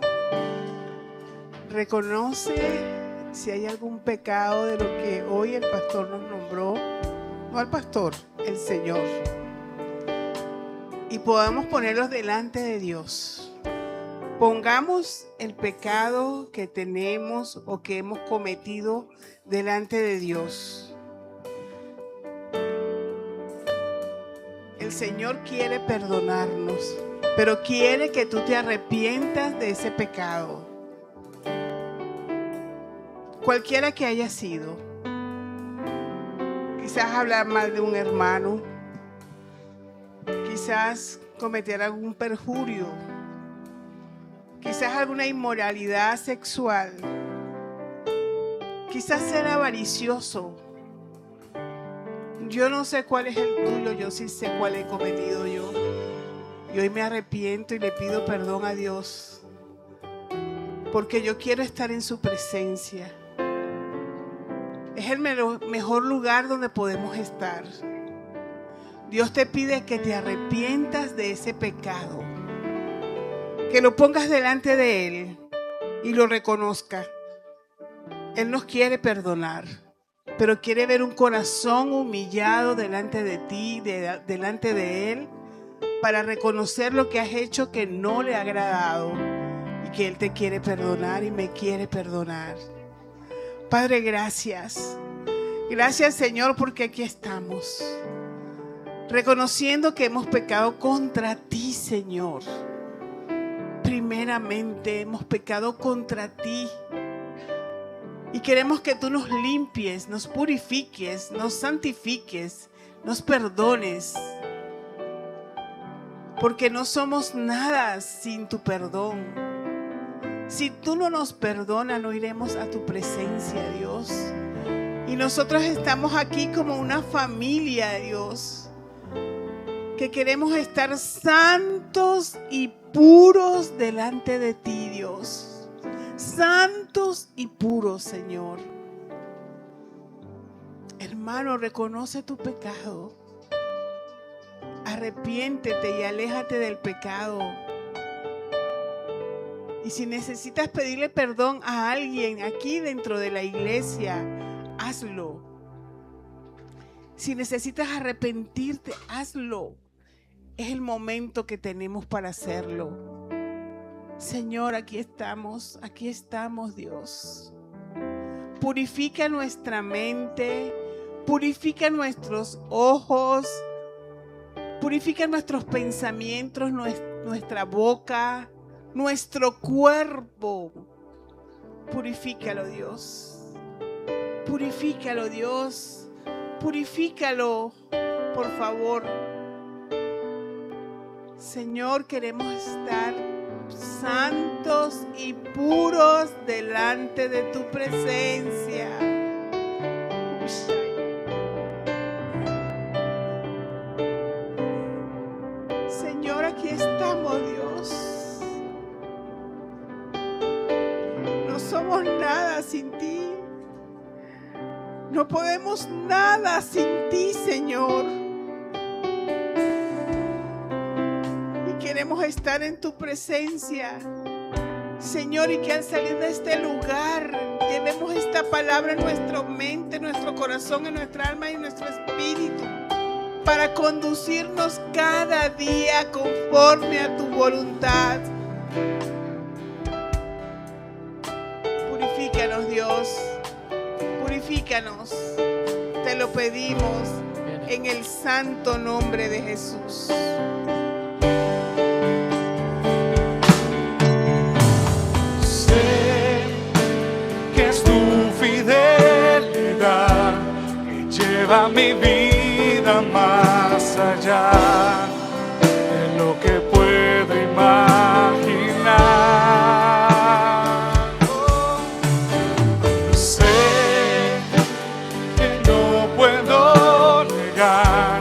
reconoce si hay algún pecado de lo que hoy el pastor nos nombró, no al pastor, el Señor, y podamos ponerlos delante de Dios. Pongamos el pecado que tenemos o que hemos cometido delante de Dios. El Señor quiere perdonarnos, pero quiere que tú te arrepientas de ese pecado, cualquiera que haya sido. Quizás hablar mal de un hermano, quizás cometer algún perjurio, quizás alguna inmoralidad sexual, quizás ser avaricioso. Yo no sé cuál es el tuyo, yo sí sé cuál he cometido yo. Y hoy me arrepiento y le pido perdón a Dios, porque yo quiero estar en su presencia. Es el mejor lugar donde podemos estar. Dios te pide que te arrepientas de ese pecado, que lo pongas delante de Él y lo reconozca. Él nos quiere perdonar, pero quiere ver un corazón humillado delante de ti, delante de Él, para reconocer lo que has hecho que no le ha agradado y que Él te quiere perdonar y me quiere perdonar. Padre, gracias. Gracias, Señor, porque aquí estamos, reconociendo que hemos pecado contra ti, Señor. Primeramente hemos pecado contra ti y queremos que tú nos limpies, nos purifiques, nos santifiques, nos perdones, porque no somos nada sin tu perdón. Si tú no nos perdonas, no iremos a tu presencia, Dios. Y nosotros estamos aquí como una familia, Dios, que queremos estar santos y puros delante de ti, Dios. Santos y puros, Señor. Hermano, reconoce tu pecado. Arrepiéntete y aléjate del pecado. Y si necesitas pedirle perdón a alguien aquí dentro de la iglesia, hazlo. Si necesitas arrepentirte, hazlo. Es el momento que tenemos para hacerlo. Señor, aquí estamos, Dios. Purifica nuestra mente, purifica nuestros ojos, purifica nuestros pensamientos, nuestra boca, nuestro cuerpo. Purifícalo, Dios. Purifícalo, Dios. Purifícalo, por favor. Señor, queremos estar santos y puros delante de tu presencia. Señor, aquí estamos, Dios. No somos nada sin ti. No podemos nada sin ti, Señor. Y queremos estar en tu presencia, Señor, y que al salir de este lugar llevemos esta palabra en nuestra mente, en nuestro corazón, en nuestra alma y en nuestro espíritu, para conducirnos cada día conforme a tu voluntad. Purifícanos, Dios. Purifícanos. Te lo pedimos en el santo nombre de Jesús. Sé que es tu fidelidad que lleva mi vida más allá de lo que puedo imaginar. Sé que no puedo negar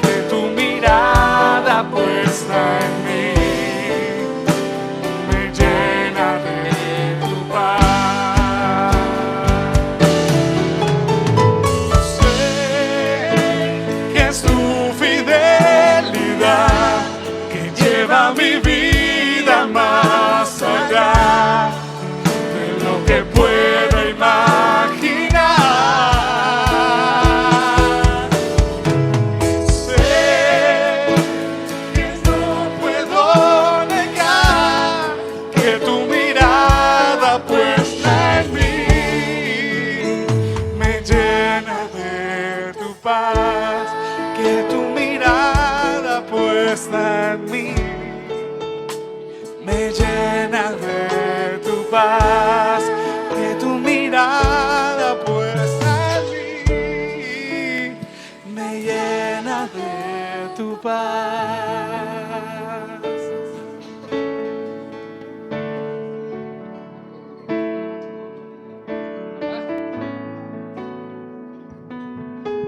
que tu mirada puesta en mí me llena de tu paz, que tu mirada puesta en mí me llena de tu paz.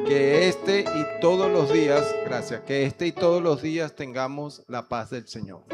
Que este y todos los días, gracias, que este y todos los días tengamos la paz del Señor.